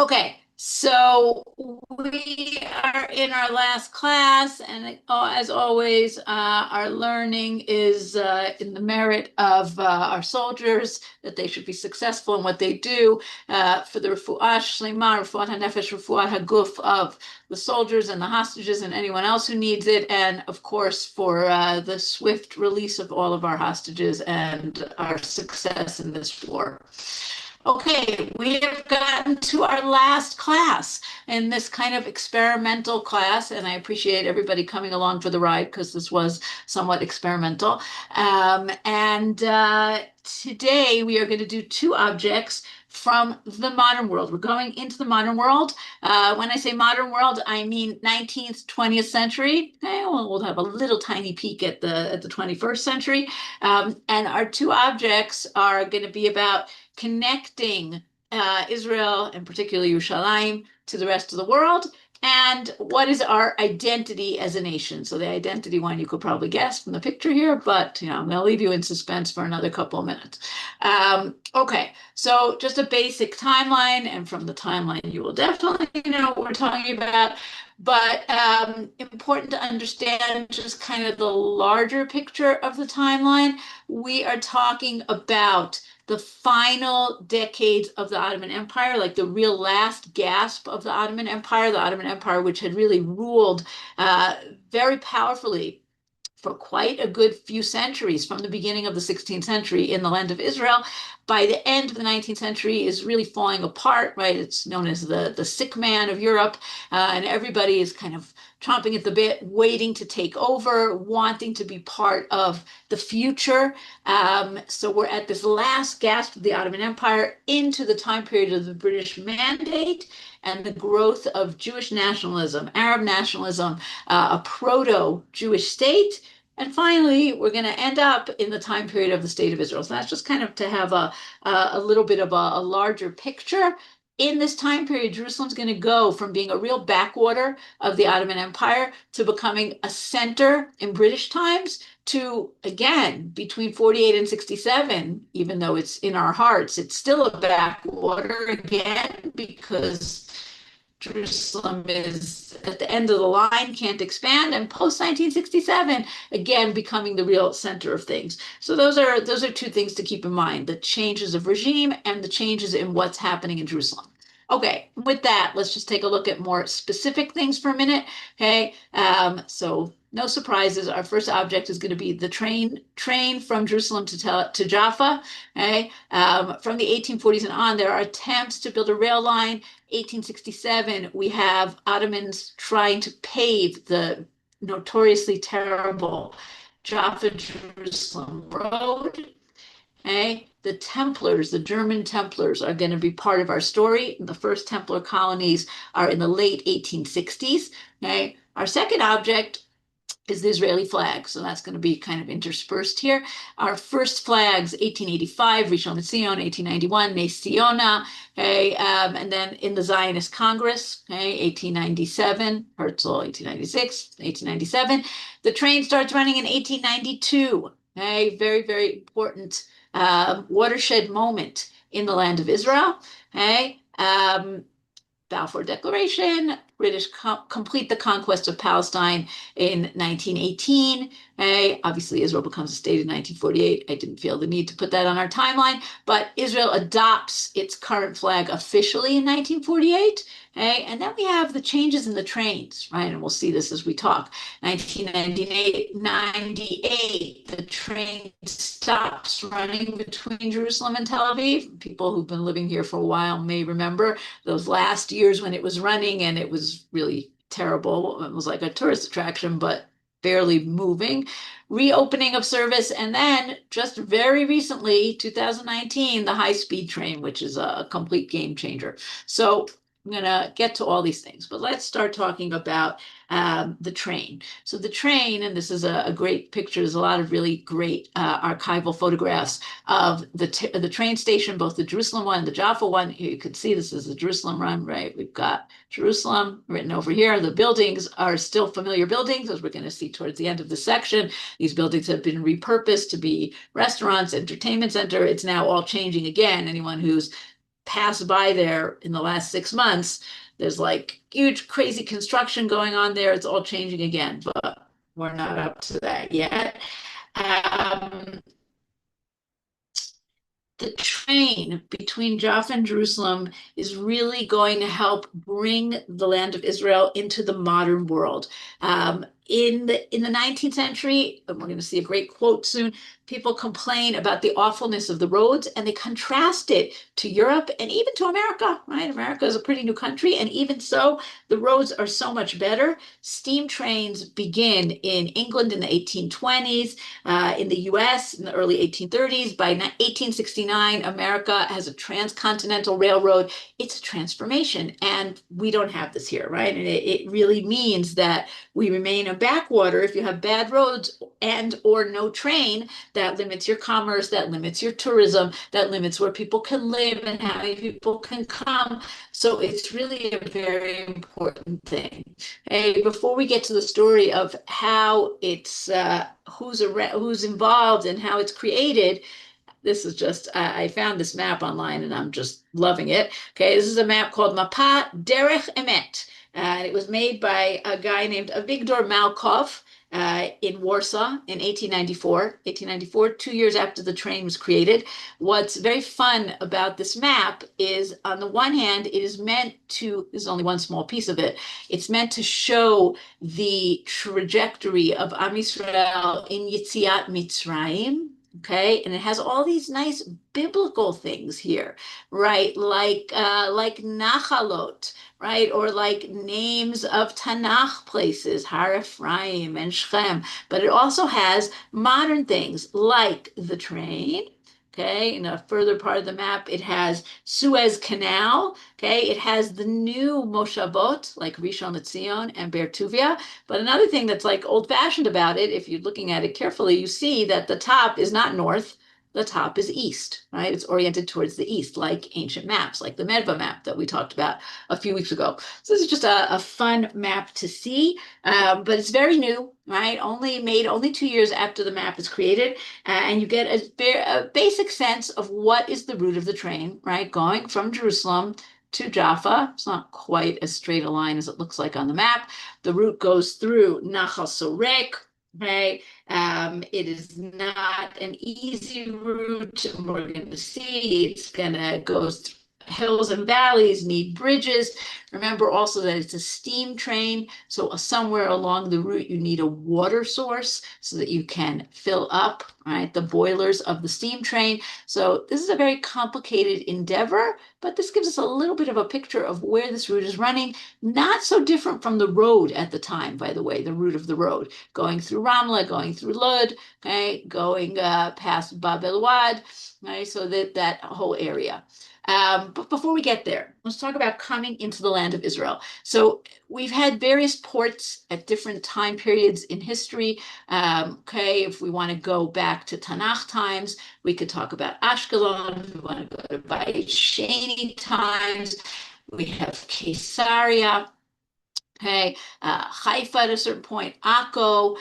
Okay, so we are in our last class, and as always, our learning is in the merit of our soldiers, that they should be successful in what they do for the refuah shlema, refuat hanefesh, refuat haguf of the soldiers and the hostages and anyone else who needs it, and of course for the swift release of all of our hostages and our success in this war. Okay, we have gotten to our last class in this kind of experimental class, and I appreciate everybody coming along for the ride because this was somewhat experimental. And today we are going to do two objects from the modern world. We're going into the modern world. When I say modern world, I mean 19th, 20th century. Okay, we'll have a little tiny peek at the 21st century. And our two objects are going to be about connecting Israel and particularly Yerushalayim to the rest of the world, and what is our identity as a nation. So the identity one you could probably guess from the picture here, but I'm going to leave you in suspense for another couple of minutes. Okay, so just a basic timeline, and from the timeline you will definitely know what we're talking about. But important to understand just kind of the larger picture of the timeline. We are talking about the final decades of the Ottoman Empire, like the real last gasp of the Ottoman Empire, which had really ruled very powerfully for quite a good few centuries, from the beginning of the 16th century in the land of Israel. By the end of the 19th century is really falling apart, right? It's known as the sick man of Europe, and everybody is kind of chomping at the bit, waiting to take over, wanting to be part of the future. So we're at this last gasp of the Ottoman Empire into the time period of the British Mandate and the growth of Jewish nationalism, Arab nationalism, a proto-Jewish state. And finally, we're going to end up in the time period of the State of Israel. So that's just kind of to have a little bit of a larger picture. In this time period, Jerusalem's going to go from being a real backwater of the Ottoman Empire to becoming a center in British times to, again, between 48 and 67, even though it's in our hearts, it's still a backwater again because Jerusalem is at the end of the line, can't expand, and post 1967, again becoming the real center of things. So those are two things to keep in mind: the changes of regime and the changes in what's happening in Jerusalem. Okay, with that, let's just take a look at more specific things for a minute. Okay, so no surprises. Our first object is going to be the train from Jerusalem to Jaffa. Okay, from the 1840s and on, there are attempts to build a rail line. 1867, we have Ottomans trying to pave the notoriously terrible Jaffa-Jerusalem road. Okay, the Templars, the German Templars, are going to be part of our story. The first Templar colonies are in the late 1860s. Okay, our second object is the Israeli flag. So that's going to be kind of interspersed here. Our first flags, 1885, Rishon LeZion, 1891, Nes Ziona, okay, and then in the Zionist Congress, okay, 1897, Herzl, 1896, 1897. The train starts running in 1892, okay, very, very important watershed moment in the land of Israel, okay. Balfour Declaration, British complete the conquest of Palestine in 1918. Okay? Obviously, Israel becomes a state in 1948. I didn't feel the need to put that on our timeline, but Israel adopts its current flag officially in 1948. Okay? And then we have the changes in the trains, right? And we'll see this as we talk. 1998, the train stops running between Jerusalem and Tel Aviv. People who've been living here for a while may remember those last years when it was running, and it was really terrible. It was like a tourist attraction, but barely moving. Reopening of service, and then just very recently, 2019, the high-speed train, which is a complete game changer. So I'm going to get to all these things, but let's start talking about the train. So the train, and this is a great picture, there's a lot of really great archival photographs of the train station, both the Jerusalem one and the Jaffa one. Here you can see this is the Jerusalem run, right? We've got Jerusalem written over here. The buildings are still familiar buildings, as we're going to see towards the end of the section. These buildings have been repurposed to be restaurants, entertainment center. It's now all changing again. Anyone who's passed by there in the last 6 months, there's like huge, crazy construction going on there. It's all changing again, but we're not up to that yet. Um, the train between Jaffa and Jerusalem is really going to help bring the land of Israel into the modern world. In the 19th century, and we're going to see a great quote soon, people complain about the awfulness of the roads and they contrast it to Europe and even to America, right? America is a pretty new country, and even so, the roads are so much better. Steam trains begin in England in the 1820s, in the US in the early 1830s. By 1869, America has a transcontinental railroad. It's a transformation, and we don't have this here, right? And it really means that we remain a backwater. If you have bad roads and or no train, that limits your commerce, that limits your tourism, that limits where people can live and how many people can come. So it's really a very important thing. Hey, before we get to the story of how it's who's involved and how it's created, this is just I found this map online and I'm just loving it. Okay, this is a map called Mapa Derech Emet, and it was made by a guy named Avigdor Malkov in Warsaw in 1894. 1894, 2 years after the train was created. What's very fun about this map is, on the one hand, it is meant to, this is only one small piece of it, it's meant to show the trajectory of Am Yisrael in Yetziat Mitzrayim. Okay, and it has all these nice biblical things here, right? Like Nachalot, right? Or like names of Tanakh places, Har Ephraim and Shechem. But it also has modern things like the train. Okay, in a further part of the map, it has Suez Canal. Okay, it has the new Moshavot, like Rishon LeZion and Be'er Tuvia. But another thing that's like old-fashioned about it, if you're looking at it carefully, you see that the top is not north, the top is east, right? It's oriented towards the east, like ancient maps, like the Medva map that we talked about a few weeks ago. So this is just a fun map to see, but it's very new, right? Only 2 years after the map is created, and you get a basic sense of what is the route of the train, right? Going from Jerusalem to Jaffa. It's not quite as straight a line as it looks like on the map. The route goes through Nahal Sorek, right? It is not an easy route. We're going to see it's going to go through hills and valleys, need bridges. Remember also that it's a steam train. So somewhere along the route, you need a water source so that you can fill up, right, the boilers of the steam train. So this is a very complicated endeavor, but this gives us a little bit of a picture of where this route is running. Not so different from the road at the time, by the way, the route of the road, going through Ramla, going through Lod, okay, going past Bab el Wad, right, so that whole area. But before we get there, let's talk about coming into the land of Israel. So we've had various ports at different time periods in history. Okay, if we want to go back to Tanakh times, we could talk about Ashkelon. If we want to go to Beit Sheni times, we have Caesarea. Okay, Haifa at a certain point, Akko.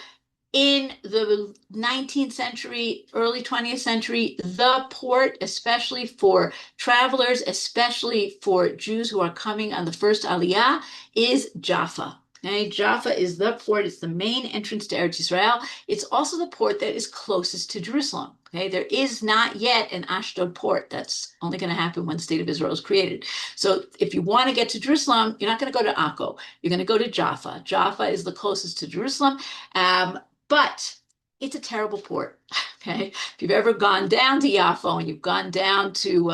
In the 19th century, early 20th century, the port, especially for travelers, especially for Jews who are coming on the first Aliyah, is Jaffa. Okay, Jaffa is the port. It's the main entrance to Eretz Israel. It's also the port that is closest to Jerusalem. Okay, there is not yet an Ashdod port. That's only going to happen when the state of Israel is created. So if you want to get to Jerusalem, you're not going to go to Akko. You're going to go to Jaffa. Jaffa is the closest to Jerusalem. But it's a terrible port. Okay, if you've ever gone down to Yaffo and you've gone down to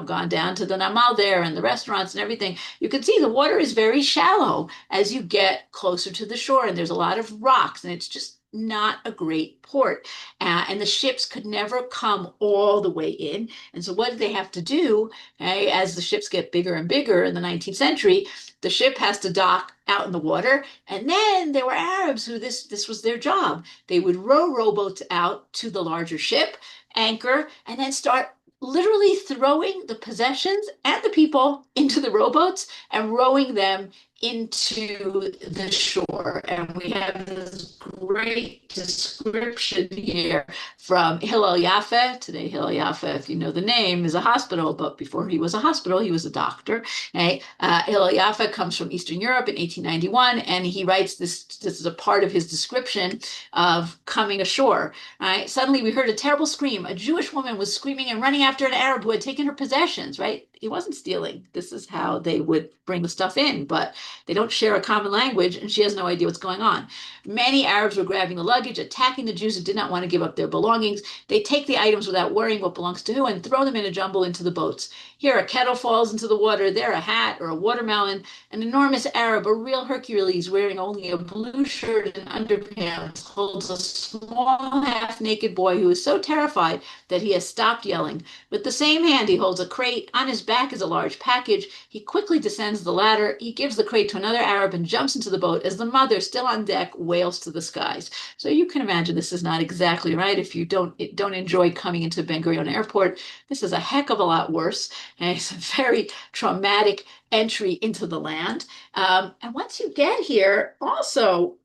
gone down to the Namal there and the restaurants and everything, you can see the water is very shallow as you get closer to the shore, and there's a lot of rocks, and it's just not a great port. And the ships could never come all the way in. And so what do they have to do? Okay, as the ships get bigger and bigger in the 19th century, the ship has to dock out in the water. And then there were Arabs who this was their job. They would row rowboats out to the larger ship, anchor, and then start literally throwing the possessions and the people into the rowboats and rowing them into the shore. And we have this great description here from Hillel Yaffe. Today, Hillel Yaffe, if you know the name, is a hospital, but before he was a hospital, he was a doctor. Okay? Hillel Yaffe comes from Eastern Europe in 1891, and he writes this. This is a part of his description of coming ashore. Right? Suddenly, we heard a terrible scream. A Jewish woman was screaming and running after an Arab who had taken her possessions. Right? He wasn't stealing. This is how they would bring the stuff in, but they don't share a common language, and she has no idea what's going on. Many Arabs were grabbing the luggage, attacking the Jews who did not want to give up their belongings. They take the items without worrying what belongs to who and throw them in a jumble into the boats. Here, a kettle falls into the water. There, a hat or a watermelon. An enormous Arab, a real Hercules, wearing only a blue shirt and underpants, holds a small half-naked boy who is so terrified that he has stopped yelling. With the same hand, he holds a crate. On his back is a large package. He quickly descends the ladder. He gives the crate to another Arab and jumps into the boat as the mother, still on deck, wails to the skies. So you can imagine this is not exactly right. If you don't enjoy coming into Ben Gurion Airport, this is a heck of a lot worse. And it's a very traumatic entry into the land. And once you get here, also,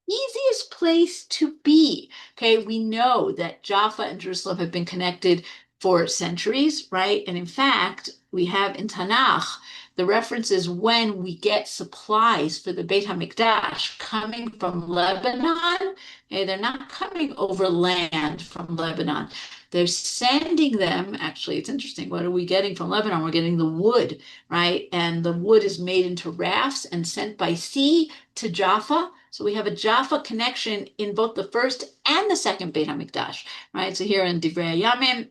easiest place to be. Okay, we know that Jaffa and Jerusalem have been connected for centuries, right? And in fact, we have in Tanakh the references when we get supplies for the Beit HaMikdash coming from Lebanon. Okay, they're not coming over land from Lebanon. They're sending them, actually, it's interesting. What are we getting from Lebanon? We're getting the wood, right? And the wood is made into rafts and sent by sea to Jaffa. So we have a Jaffa connection in both the first and the second Beit HaMikdash, right? So here in Divrei Yamim,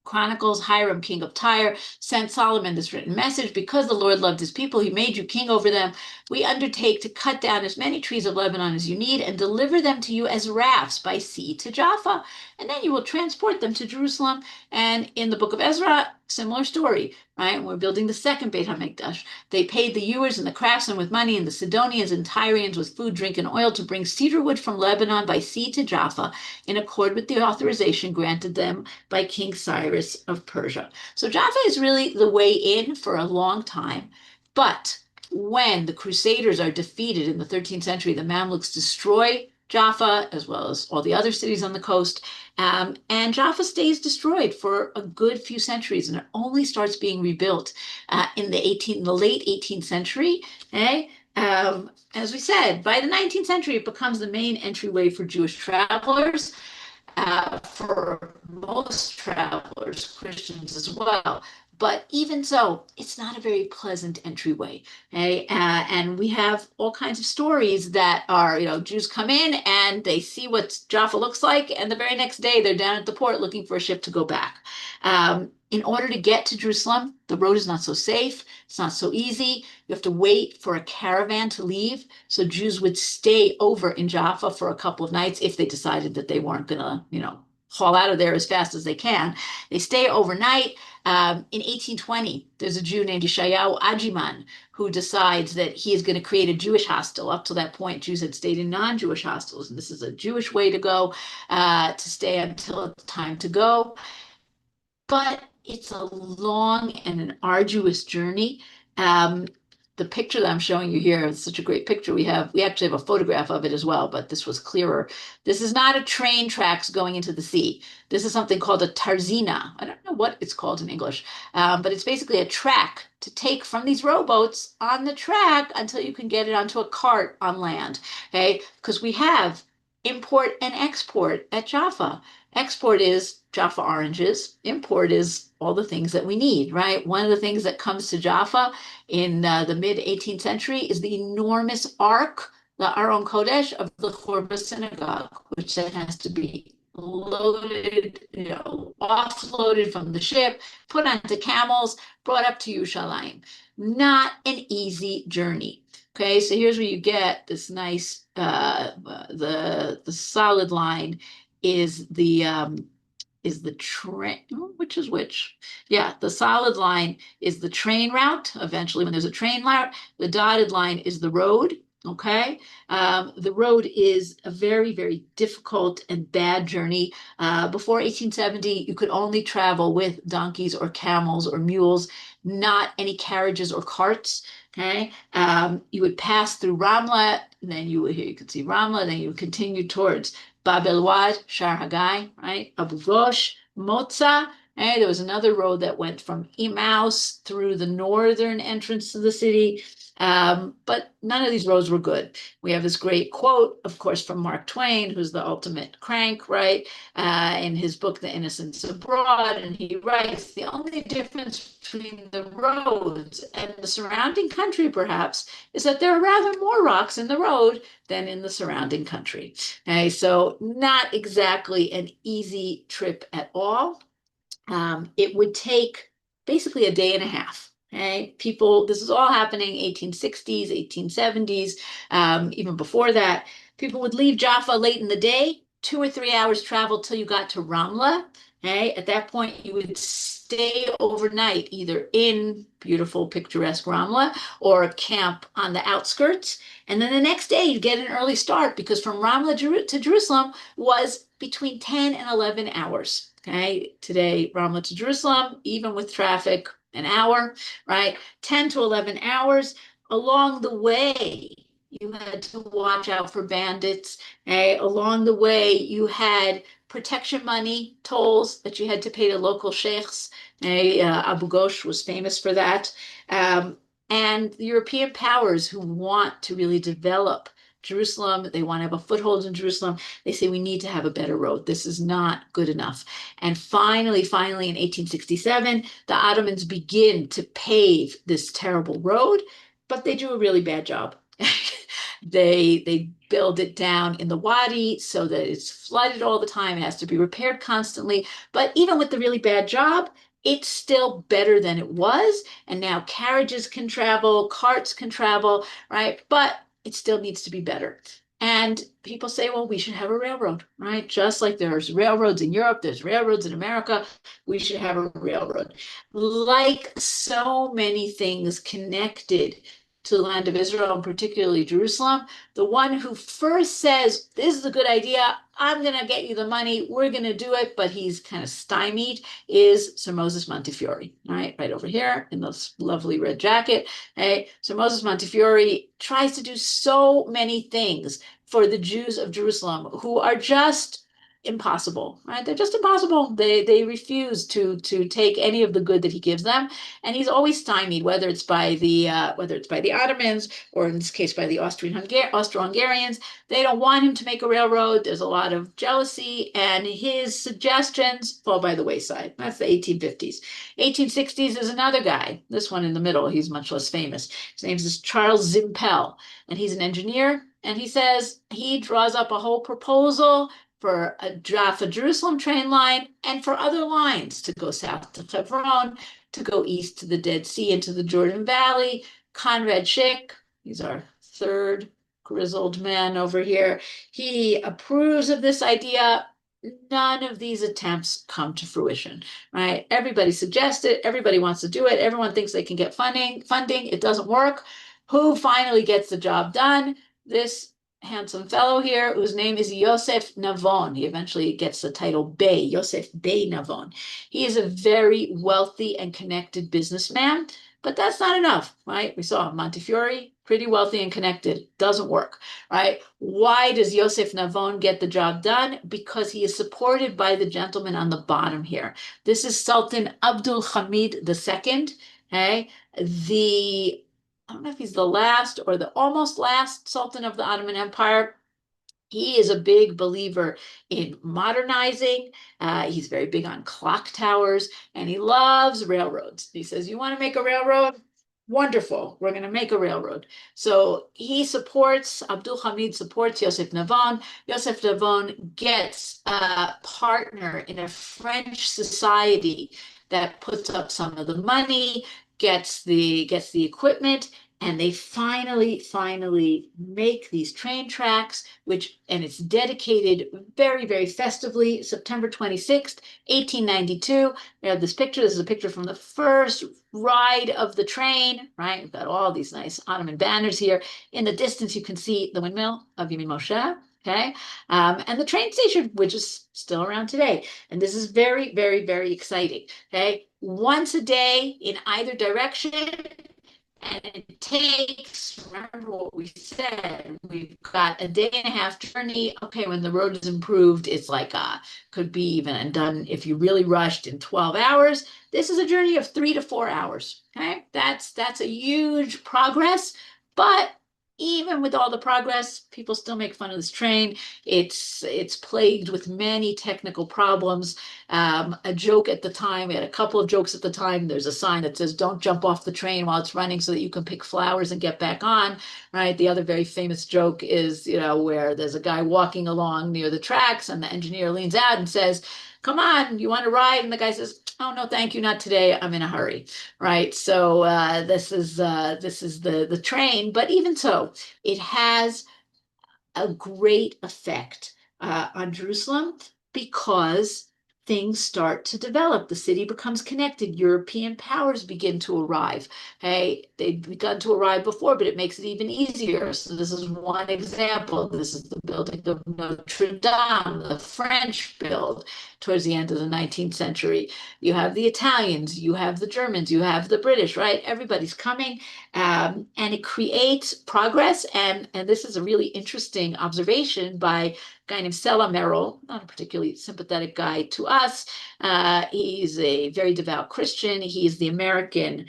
Chronicles, Hiram, king of Tyre, sent Solomon this written message. Because the Lord loved his people, he made you king over them. We undertake to cut down as many trees of Lebanon as you need and deliver them to you as rafts by sea to Jaffa. And then you will transport them to Jerusalem. And in the book of Ezra, similar story, right? We're building the second Beit HaMikdash. They paid the hewers and the craftsmen with money, and the Sidonians and Tyrians with food, drink, and oil to bring cedar wood from Lebanon by sea to Jaffa in accord with the authorization granted them by King Cyrus of Persia. So Jaffa is really the way in for a long time. But when the Crusaders are defeated in the 13th century, the Mamluks destroy Jaffa, as well as all the other cities on the coast. And Jaffa stays destroyed for a good few centuries, and it only starts being rebuilt in the late 18th century. Okay? As we said, by the 19th century, it becomes the main entryway for Jewish travelers. For most travelers, Christians as well. But even so, it's not a very pleasant entryway. Okay? And we have all kinds of stories that are, Jews come in and they see what Jaffa looks like, and the very next day they're down at the port looking for a ship to go back. In order to get to Jerusalem, the road is not so safe. It's not so easy. You have to wait for a caravan to leave. So Jews would stay over in Jaffa for a couple of nights if they decided that they weren't going to, haul out of there as fast as they can. They stay overnight. In 1820, there's a Jew named Yeshayahu Ajiman who decides that he is going to create a Jewish hostel. Up to that point, Jews had stayed in non-Jewish hostels, and this is a Jewish way to go, to stay until it's time to go. But it's a long and an arduous journey. The picture that I'm showing you here is such a great picture. We actually have a photograph of it as well, but this was clearer. This is not a train tracks going into the sea. This is something called a tarzina. I don't know what it's called in English, but it's basically a track to take from these rowboats on the track until you can get it onto a cart on land. Okay, because we have import and export at Jaffa. Export is Jaffa oranges. Import is all the things that we need, right? One of the things that comes to Jaffa in the mid-18th century is the enormous ark, the Aron Kodesh of the Churba synagogue, which then has to be loaded, offloaded from the ship, put onto camels, brought up to Yerushalayim. Not an easy journey. Okay, so here's where you get this nice, the solid line is the train, which is which? Yeah, the solid line is the train route. Eventually, when there's a train route, the dotted line is the road. Okay, the road is a very, very difficult and bad journey. Before 1870, you could only travel with donkeys or camels or mules, not any carriages or carts. Okay, you would pass through Ramla, and then here you could see Ramla, then you would continue towards Bab el Wad, Shar Hagai, right? Abu Ghosh, Motza. Okay, there was another road that went from Emmaus through the northern entrance to the city. But none of these roads were good. We have this great quote, of course, from Mark Twain, who's the ultimate crank, right? In his book, The Innocents Abroad, and he writes, the only difference between the roads and the surrounding country, perhaps, is that there are rather more rocks in the road than in the surrounding country. Okay, so not exactly an easy trip at all. It would take basically a day and a half. Okay, people, this is all happening 1860s, 1870s, even before that. People would leave Jaffa late in the day, 2 or 3 hours travel till you got to Ramla. Okay, at that point, you would stay overnight either in beautiful, picturesque Ramla or camp on the outskirts. And then the next day, you'd get an early start because from Ramla to Jerusalem was between 10 and 11 hours. Okay, today, Ramla to Jerusalem, even with traffic, an hour, right? 10 to 11 hours. Along the way, you had to watch out for bandits. Okay? Along the way, you had protection money, tolls that you had to pay to local sheikhs. Okay? Abu Ghosh was famous for that. And the European powers who want to really develop Jerusalem, they want to have a foothold in Jerusalem. They say we need to have a better road. This is not good enough. And finally, in 1867, the Ottomans begin to pave this terrible road, but they do a really bad job. They build it down in the wadi so that it's flooded all the time. It has to be repaired constantly. But even with the really bad job, it's still better than it was. And now carriages can travel, carts can travel, right? But it still needs to be better. And people say, well, we should have a railroad, right? Just like there's railroads in Europe, there's railroads in America, we should have a railroad. Like so many things connected to the land of Israel, and particularly Jerusalem, the one who first says, this is a good idea, I'm going to get you the money, we're going to do it, but he's kind of stymied, is Sir Moses Montefiore, right over here in this lovely red jacket. Okay? Sir Moses Montefiore tries to do so many things for the Jews of Jerusalem who are just impossible, right? They're just impossible. They refuse to take any of the good that he gives them, and he's always stymied, whether it's by the Ottomans or in this case by the Austro-Hungarians. They don't want him to make a railroad. There's a lot of jealousy, and his suggestions fall by the wayside. That's the 1850s. 1860s is another guy. This one in the middle, he's much less famous. His name is Charles Zimpel, and he's an engineer. And he says he draws up a whole proposal for a Jaffa Jerusalem train line and for other lines to go south to Hebron, to go east to the Dead Sea into the Jordan Valley. Conrad Schick, he's our third grizzled man over here, he approves of this idea. None of these attempts come to fruition, right? Everybody suggests it, everybody wants to do it, everyone thinks they can get funding, it doesn't work. Who finally gets the job done? This handsome fellow here, whose name is Yosef Navon. He eventually gets the title Bey, Yosef Bey Navon. He is a very wealthy and connected businessman, but that's not enough, right? We saw Montefiore, pretty wealthy and connected, doesn't work, right? Why does Yosef Navon get the job done? Because he is supported by the gentleman on the bottom here. This is Sultan Abdul Hamid II, okay? I don't know if he's the last or the almost last Sultan of the Ottoman Empire. He is a big believer in modernizing. He's very big on clock towers, and he loves railroads. He says, you want to make a railroad? Wonderful. We're going to make a railroad. So Abdul Hamid supports Yosef Navon. Yosef Navon gets a partner in a French society that puts up some of the money, gets the equipment, and they finally make these train tracks, and it's dedicated very, very festively, September 26th, 1892. We have this picture. This is a picture from the first ride of the train, right? We've got all these nice Ottoman banners here. In the distance, you can see the windmill of Yemi Moshe, okay? And the train station, which is still around today. And this is very, very, very exciting, okay? Once a day in either direction, And it takes, remember what we said, we've got a day and a half journey. Okay, when the road is improved, it's like could be even done if you really rushed in 12 hours. This is a journey of 3 to 4 hours. Okay, that's a huge progress, but even with all the progress, people still make fun of this train. It's plagued with many technical problems. A joke at the time, we had a couple of jokes at the time. There's a sign that says, "Don't jump off the train while it's running so that you can pick flowers and get back on," right? The other very famous joke is, where there's a guy walking along near the tracks and the engineer leans out and says, "Come on, you want to ride?" And the guy says, "Oh, no, thank you, not today. I'm in a hurry," right? So this is the train, but even so, it has a great effect on Jerusalem because things start to develop. The city becomes connected. European powers begin to arrive. Hey, they've begun to arrive before, but it makes it even easier. So this is one example. This is the building of Notre Dame, the French build towards the end of the 19th century. You have the Italians, you have the Germans, you have the British, right? Everybody's coming, and it creates progress. And this is a really interesting observation by a guy named Sela Merrill, not a particularly sympathetic guy to us. He's a very devout Christian. He's the American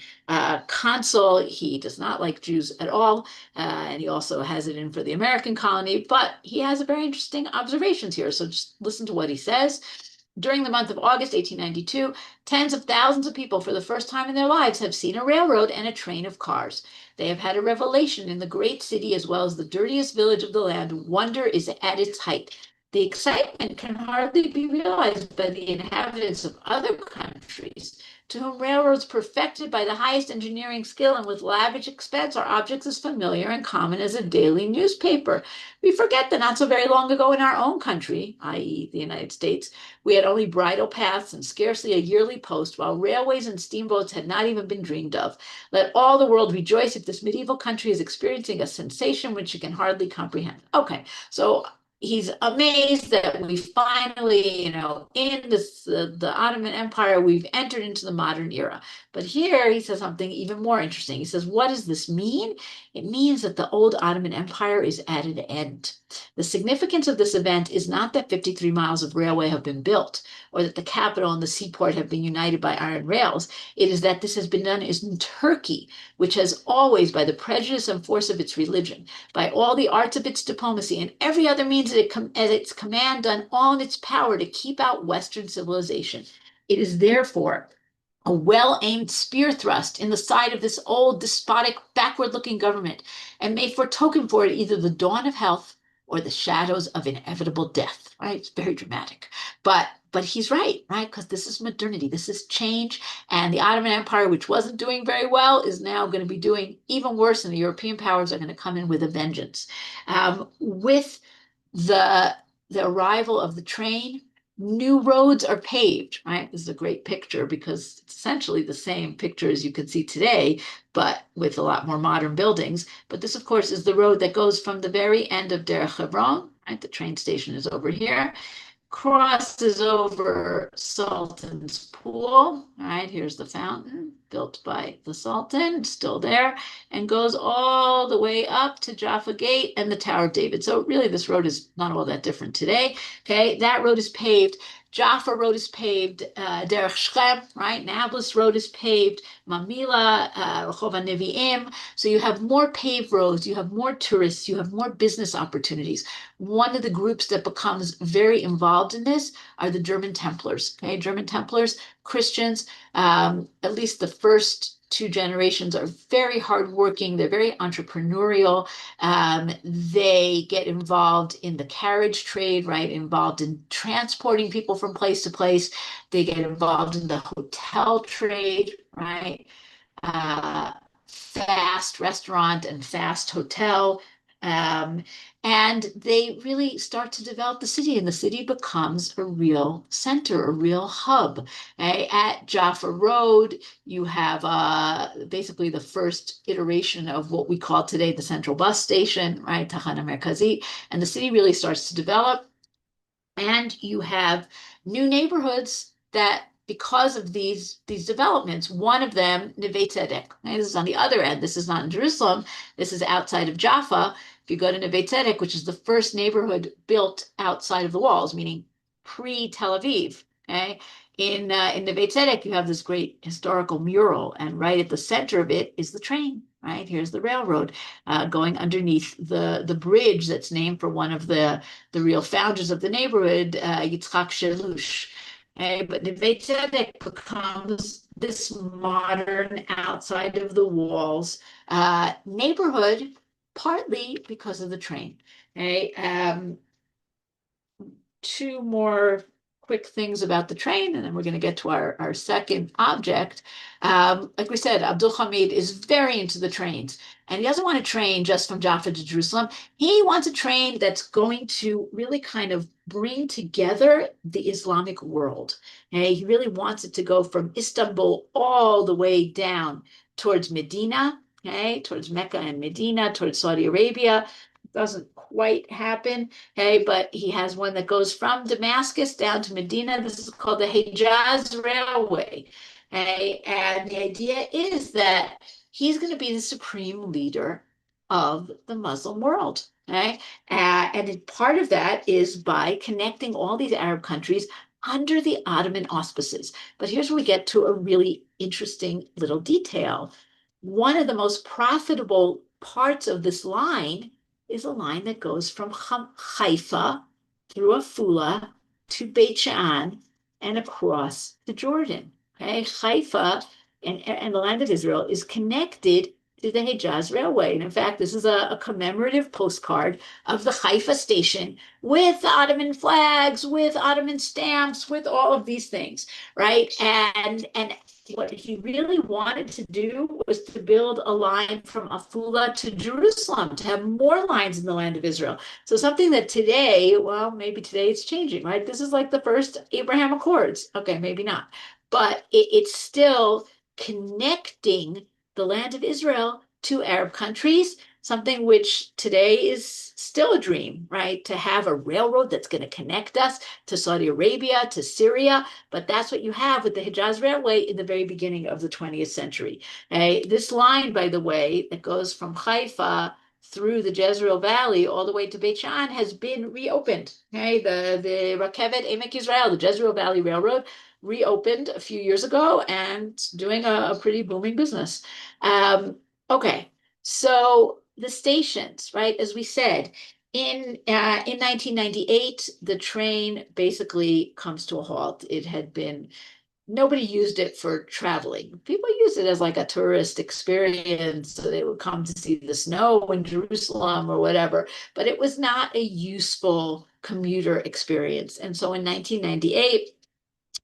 consul. He does not like Jews at all, and he also has it in for the American colony. But he has a very interesting observations here. So just listen to what he says. During the month of August 1892, tens of thousands of people for the first time in their lives have seen a railroad and a train of cars. They have had a revelation in the great city as well as the dirtiest village of the land. Wonder is at its height. The excitement can hardly be realized by the inhabitants of other countries, to whom railroads perfected by the highest engineering skill and with lavish expense are objects as familiar and common as a daily newspaper. We forget that not so very long ago in our own country, i.e., the United States, we had only bridle paths and scarcely a yearly post, while railways and steamboats had not even been dreamed of. Let all the world rejoice if this medieval country is experiencing a sensation which it can hardly comprehend. Okay, so he's amazed that we finally, in the Ottoman Empire, we've entered into the modern era. But here he says something even more interesting. He says, what does this mean? It means that the old Ottoman Empire is at an end. The significance of this event is not that 53 miles of railway have been built or that the capital and the seaport have been united by iron rails. It is that this has been done in Turkey, which has always, by the prejudice and force of its religion, by all the arts of its diplomacy, and every other means at its command, done all in its power to keep out Western civilization. It is therefore a well-aimed spear thrust in the side of this old, despotic, backward-looking government, and may foretoken for it either the dawn of health or the shadows of inevitable death. Right? It's very dramatic, but he's right? Because this is modernity, this is change, and the Ottoman Empire, which wasn't doing very well, is now going to be doing even worse, and the European powers are going to come in with a vengeance. With the arrival of the train, new roads are paved, right? This is a great picture because it's essentially the same picture as you can see today, but with a lot more modern buildings. But this, of course, is the road that goes from the very end of Derech Hebron, right? The train station is over here, crosses over Sultan's Pool. All right, here's the fountain built by the Sultan, still there, and goes all the way up to Jaffa Gate and the Tower of David. So really, this road is not all that different today. Okay, that road is paved. Jaffa Road is paved, Derech Shechem, right? Nablus Road is paved, Mamila, Rehov Nevi'im. So you have more paved roads, you have more tourists, you have more business opportunities. One of the groups that becomes very involved in this are the German Templars. Okay, German Templars, Christians, at least the first two generations are very hardworking. They're very entrepreneurial. They get involved in the carriage trade, right? Involved in transporting people from place to place. They get involved in the hotel trade, right? Fast restaurant and fast hotel. Um, and they really start to develop the city, and the city becomes a real center, a real hub. Okay? At Jaffa Road, you have basically the first iteration of what we call today the central bus station, right? Tahana Merkazi, and the city really starts to develop. And you have new neighborhoods that because of these developments. One of them, Neve Tzedek. Okay, this is on the other end. This is not in Jerusalem. This is outside of Jaffa. If you go to Neve Tzedek, which is the first neighborhood built outside of the walls, meaning pre-Tel Aviv, okay, in Neve Tzedek, you have this great historical mural, and right at the center of it is the train. Right here's the railroad going underneath the bridge that's named for one of the real founders of the neighborhood, Yitzchak Shelush. But Neve Tzedek becomes this modern, outside of the walls neighborhood, partly because of the train. Okay? Two more quick things about the train, and then we're going to get to our second object. Like we said, Abdul Hamid is very into the trains, and he doesn't want a train just from Jaffa to Jerusalem. He wants a train that's going to really kind of bring together the Islamic world. Okay? He really wants it to go from Istanbul all the way down towards Medina, okay, towards Mecca and Medina, towards Saudi Arabia. Doesn't quite happen. Okay, but he has one that goes from Damascus down to Medina. This is called the Hejaz Railway. Okay, and the idea is that he's going to be the supreme leader of the Muslim world. Okay, and part of that is by connecting all these Arab countries under the Ottoman auspices. But here's where we get to a really interesting little detail. One of the most profitable parts of this line is a line that goes from Haifa through Afula to Beit She'an and across to Jordan. Okay, Haifa and the land of Israel is connected to the Hejaz Railway. And in fact, this is a commemorative postcard of the Haifa station with Ottoman flags, with Ottoman stamps, with all of these things, right? And what he really wanted to do was to build a line from Afula to Jerusalem, to have more lines in the land of Israel. So something that today, well, maybe today it's changing, right? This is like the first Abraham Accords. Okay, maybe not. But it's still connecting the land of Israel to Arab countries, something which today is still a dream, right? To have a railroad that's going to connect us to Saudi Arabia, to Syria. But that's what you have with the Hejaz Railway in the very beginning of the 20th century. This line, by the way, that goes from Haifa through the Jezreel Valley all the way to Beit She'an has been reopened. Okay, the Rakevet Emek Yisrael, the Jezreel Valley Railroad, reopened a few years ago and doing a pretty booming business. Okay, so the stations, right? As we said, in 1998, the train basically comes to a halt. It had been Nobody used it for traveling. People used it as like a tourist experience. So they would come to see the snow in Jerusalem or whatever, but it was not a useful commuter experience. And so in 1998,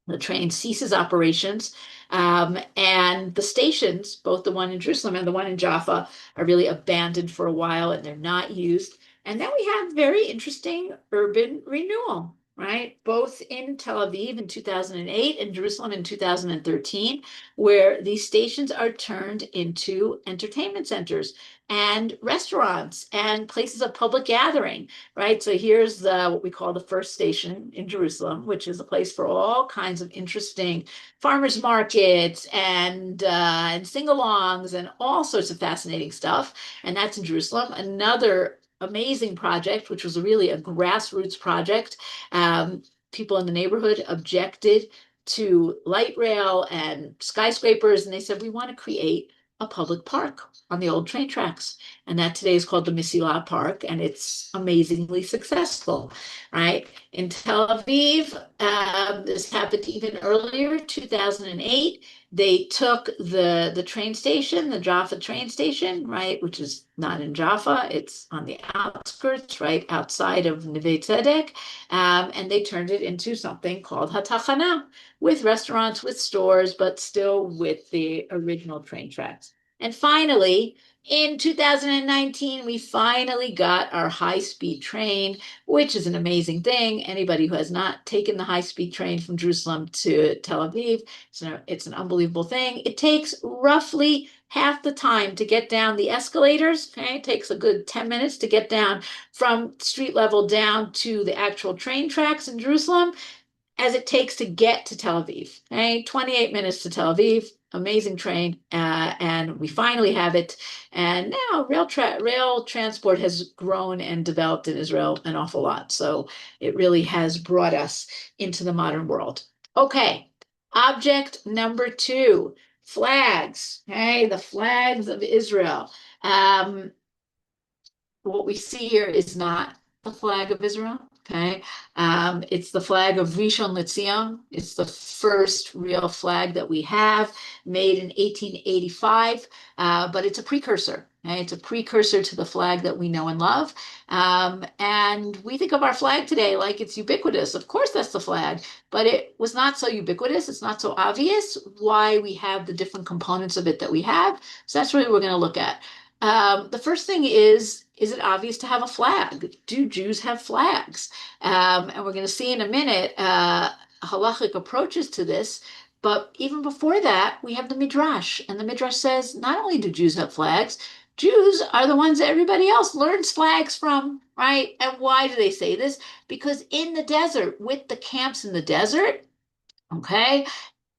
the train ceases operations, and the stations, both the one in Jerusalem and the one in Jaffa, are really abandoned for a while and they're not used. And then we have very interesting urban renewal, right? Both in Tel Aviv in 2008 and Jerusalem in 2013, where these stations are turned into entertainment centers and restaurants and places of public gathering, right? So here's what we call the first station in Jerusalem, which is a place for all kinds of interesting farmers markets and sing-alongs and all sorts of fascinating stuff. And that's in Jerusalem. Another amazing project, which was really a grassroots project. People in the neighborhood objected to light rail and skyscrapers, and they said, we want to create a public park on the old train tracks. And that today is called the Misilah Park, and it's amazingly successful, right? In Tel Aviv, this happened even earlier, 2008. They took the train station, the Jaffa train station, right, which is not in Jaffa, it's on the outskirts, right, outside of Neve Tzedek, and they turned it into something called Hatachana, with restaurants, with stores, but still with the original train tracks. And finally, in 2019, we finally got our high-speed train, which is an amazing thing. Anybody who has not taken the high-speed train from Jerusalem to Tel Aviv, it's an unbelievable thing. It takes roughly half the time to get down the escalators. Okay, it takes a good 10 minutes to get down from street level down to the actual train tracks in Jerusalem. as it takes to get to Tel Aviv. Okay? 28 minutes to Tel Aviv, amazing train, and we finally have it. And now rail transport has grown and developed in Israel an awful lot. So it really has brought us into the modern world. Okay, object number 2, flags. Okay, the flags of Israel. What we see here is not the flag of Israel. Okay, it's the flag of Rishon LeZion. It's the first real flag that we have, made in 1885, but it's a precursor. Okay? It's a precursor to the flag that we know and love. And we think of our flag today like it's ubiquitous. Of course, that's the flag, but it was not so ubiquitous. It's not so obvious why we have the different components of it that we have. So that's what we're going to look at. The first thing is it obvious to have a flag? Do Jews have flags? And we're going to see in a minute halachic approaches to this. But even before that, we have the Midrash. And the Midrash says not only do Jews have flags, Jews are the ones that everybody else learns flags from, right? And why do they say this? Because in the desert, with the camps in the desert, okay,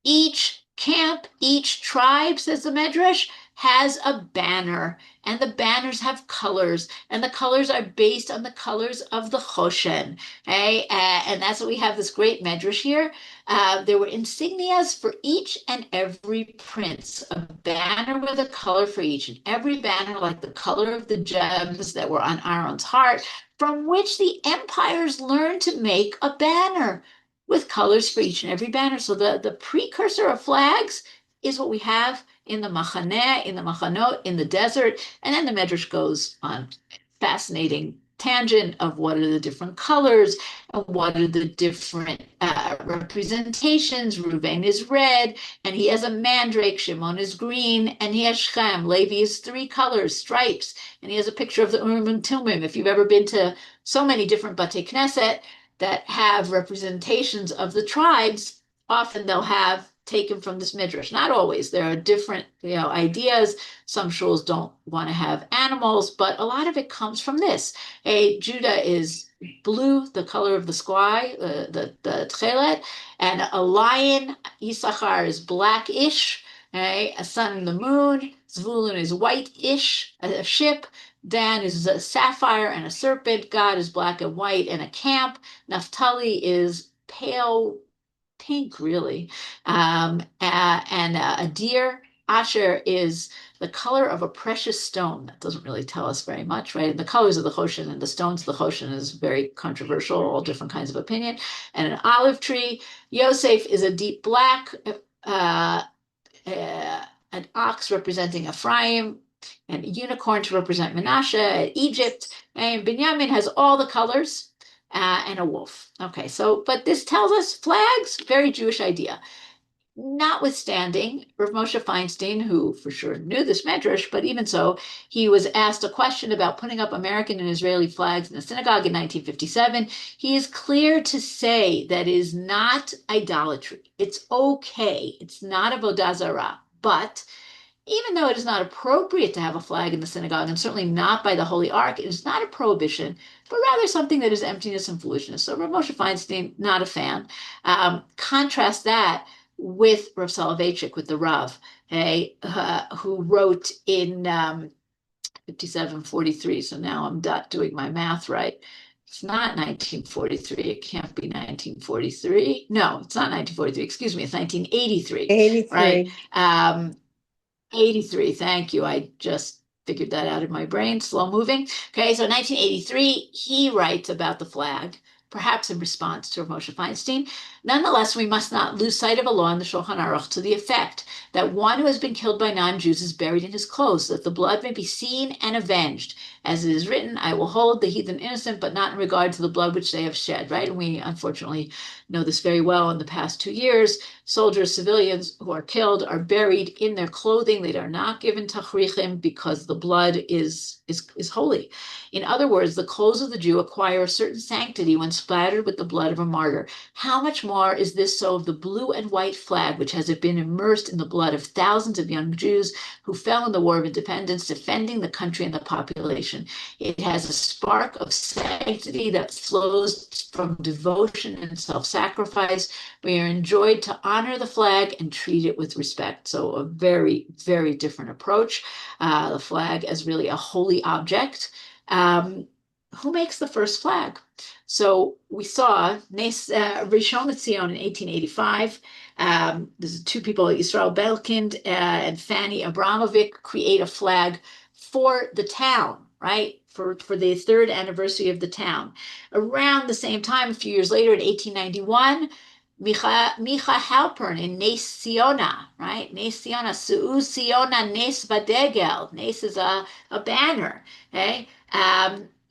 each camp, each tribe, says the Medrash, has a banner, and the banners have colors, and the colors are based on the colors of the Choshen. Okay? And that's what we have this great Medrash here. There were insignias for each and every prince, a banner with a color for each, and every banner like the color of the gems that were on Aaron's heart, from which the empires learned to make a banner with colors for each and every banner. So the precursor of flags is what we have in the Machaneh, in the Machanot, in the desert. And then the Medrash goes on fascinating tangent of what are the different colors and what are the different representations. Reuven is red, and he has a mandrake. Shimon is green, and he has Shem. Levi is 3 colors, stripes, and he has a picture of the Urim and Tumim. If you've ever been to so many different Batei Knesset that have representations of the tribes, often they'll have taken from this midrash. Not always. There are different, ideas. Some shuls don't want to have animals, but a lot of it comes from this. Judah is blue, the color of the sky, the tchelet, and a lion. Issachar is blackish. A sun and the moon. Zvulun is white-ish, a ship. Dan is a sapphire and a serpent. Gad is black and white and a camp. Naphtali is pale pink, really, and a deer. Asher is the color of a precious stone. That doesn't really tell us very much, right? And the colors of the Choshen and the stones of the Choshen is very controversial, all different kinds of opinion. And an olive tree. Yosef is a deep black. An ox representing Ephraim, and a unicorn to represent Menashe, Egypt, and Binyamin has all the colors, and a wolf. Okay, so, but this tells us flags, very Jewish idea. Notwithstanding, Rav Moshe Feinstein, who for sure knew this medrash, but even so, he was asked a question about putting up American and Israeli flags in the synagogue in 1957. He is clear to say that is not idolatry. It's okay. It's not avodah zarah. But even though it is not appropriate to have a flag in the synagogue, and certainly not by the Holy Ark, it is not a prohibition, but rather something that is emptiness and foolishness. So Rav Moshe Feinstein, not a fan. Contrast that with Rav Soloveitchik, with the Rav, who wrote in 5743. So now I'm not doing my math right. It's not 1943. It can't be 1943. No, it's not 1943. Excuse me. It's 1983. 83. Right. 83. Thank you. I just figured that out in my brain. Slow moving. Okay. So 1983, he writes about the flag, perhaps in response to Moshe Feinstein. Nonetheless, we must not lose sight of a law in the Shulchan Aruch to the effect that one who has been killed by non-Jews is buried in his clothes, so that the blood may be seen and avenged. As it is written, I will hold the heathen innocent, but not in regard to the blood which they have shed, right? And we unfortunately know this very well in the past 2 years. Soldiers, civilians who are killed are buried in their clothing. They are not given tachrichim because the blood is holy. In other words, the clothes of the Jew acquire a certain sanctity when splattered with the blood of a martyr. How much more is this so of the blue and white flag, which has been immersed in the blood of thousands of young Jews who fell in the War of Independence, defending the country and the population. It has a spark of sanctity that flows from devotion and self-sacrifice. We are enjoyed to honor the flag and treat it with respect. So a very, very different approach. The flag as really a holy object. Who makes the first flag? So we saw Rishon LeZion in 1885. There's two people, Israel Belkind and Fanny Abramovic, create a flag for the town, right? For the third anniversary of the town. Around the same time, a few years later, in 1891, Micha Halpern in Nes Siona, right? Nes Siona, Su'u Siona Nes Vadegel. Nes is a banner, okay?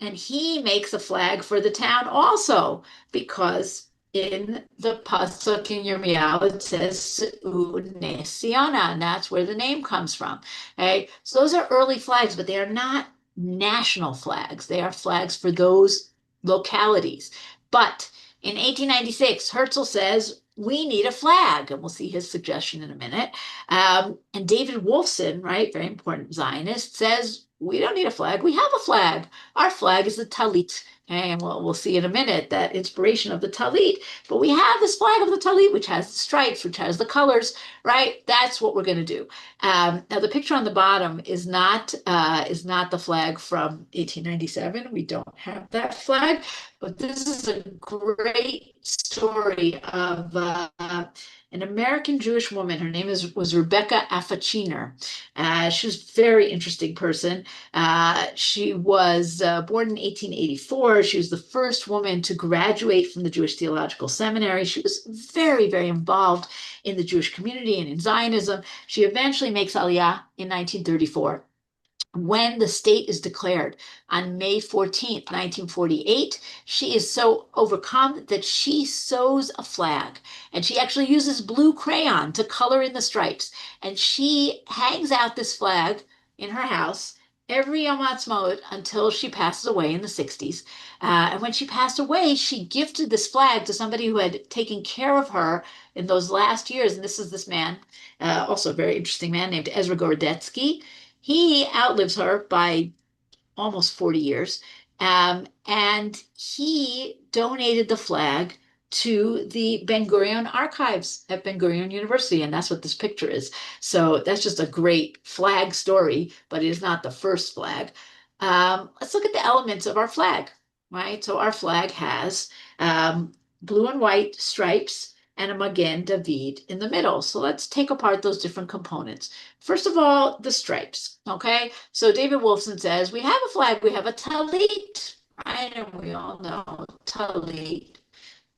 And he makes a flag for the town also, because in the pasuk in Yirmiyahu it says Su'u Nes Siona, and that's where the name comes from. Okay, so those are early flags, but they are not national flags. They are flags for those localities. But in 1896, Herzl says, we need a flag, and we'll see his suggestion in a minute. And David Wolfson, right, very important Zionist, says, we don't need a flag. We have a flag. Our flag is the talit. Okay, and we'll see in a minute that inspiration of the talit. But we have this flag of the talit, which has the stripes, which has the colors, right? That's what we're going to do. Now, the picture on the bottom is not the flag from 1897. We don't have that flag, but this is a great story of an American Jewish woman. Her name was Rebecca Afachiner. She was a very interesting person. She was born in 1884. She was the first woman to graduate from the Jewish Theological Seminary. She was very, very involved in the Jewish community and in Zionism. She eventually makes Aliyah in 1934. When the state is declared on May 14th, 1948, she is so overcome that she sews a flag, and she actually uses blue crayon to color in the stripes, and she hangs out this flag in her house every Yom Ha'atzmaut until she passes away in the 60s. And when she passed away, she gifted this flag to somebody who had taken care of her in those last years, and this is this man, also a very interesting man named Ezra Gorodetsky. He outlives her by almost 40 years. And he donated the flag to the Ben Gurion archives at Ben Gurion University. And that's what this picture is. So that's just a great flag story, but it is not the first flag. Let's look at the elements of our flag, right? So our flag has blue and white stripes and a Magen David in the middle. So let's take apart those different components. First of all, the stripes, okay? So David Wolfson says, we have a flag, we have a talit, right? And we all know talit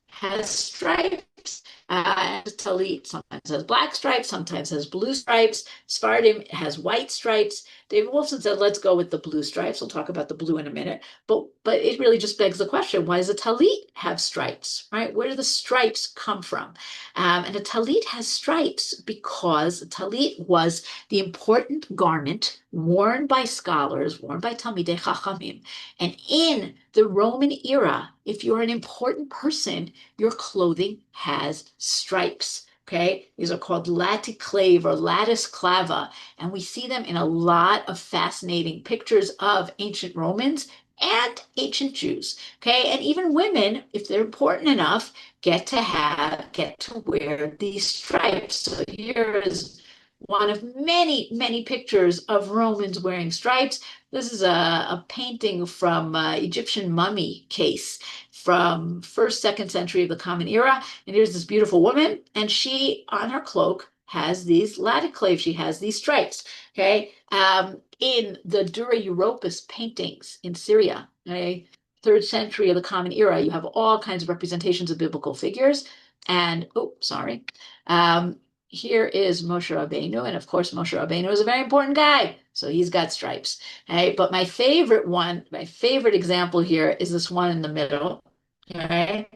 has stripes. Talit sometimes has black stripes, sometimes has blue stripes. Sephardim has white stripes. David Wolfson said, let's go with the blue stripes. We'll talk about the blue in a minute. But it really just begs the question, why does a talit have stripes, right? Where do the stripes come from? And a talit has stripes because a talit was the important garment worn by scholars, worn by Talmidei Chachamim. And in the Roman era, if you're an important person, your clothing has stripes. Okay, these are called laticlave or lattice clava, and we see them in a lot of fascinating pictures of ancient Romans and ancient Jews. Okay, and even women, if they're important enough, get to wear these stripes. So here is one of many, many pictures of Romans wearing stripes. This is a painting from Egyptian mummy case from 1st, 2nd century of the Common Era. And here's this beautiful woman, and she, on her cloak, has these laticlaves. She has these stripes, okay? In the Dura Europos paintings in Syria, okay? 3rd century of the Common Era, you have all kinds of representations of biblical figures. And, oh, sorry. Here is Moshe Rabbeinu, and of course, Moshe Rabbeinu is a very important guy, so he's got stripes. Okay, but my favorite example here is this one in the middle. All right,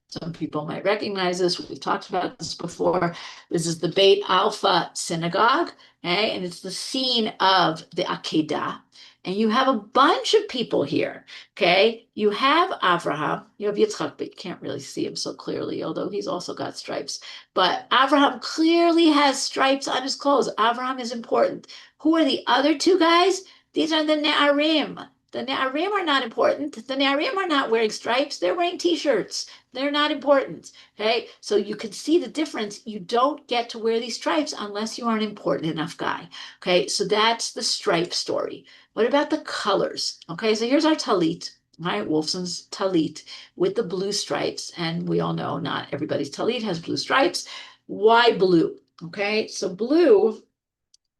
Some people might recognize this. We've talked about this before. This is the Beit Alpha synagogue, okay? And it's the scene of the Akedah. And you have a bunch of people here, okay? You have Avraham, you have Yitzchak, but you can't really see him so clearly, although he's also got stripes. But Avraham clearly has stripes on his clothes. Avraham is important. Who are the other two guys? These are the Ne'arim. The Ne'arim are not important. The Ne'arim are not wearing stripes. They're wearing t-shirts. They're not important. Okay. So you can see the difference. You don't get to wear these stripes unless you are an important enough guy. Okay. So that's the stripe story. What about the colors? Okay. So here's our talit, right? Wolfson's talit with the blue stripes. And we all know not everybody's talit has blue stripes. Why blue? Okay. So blue,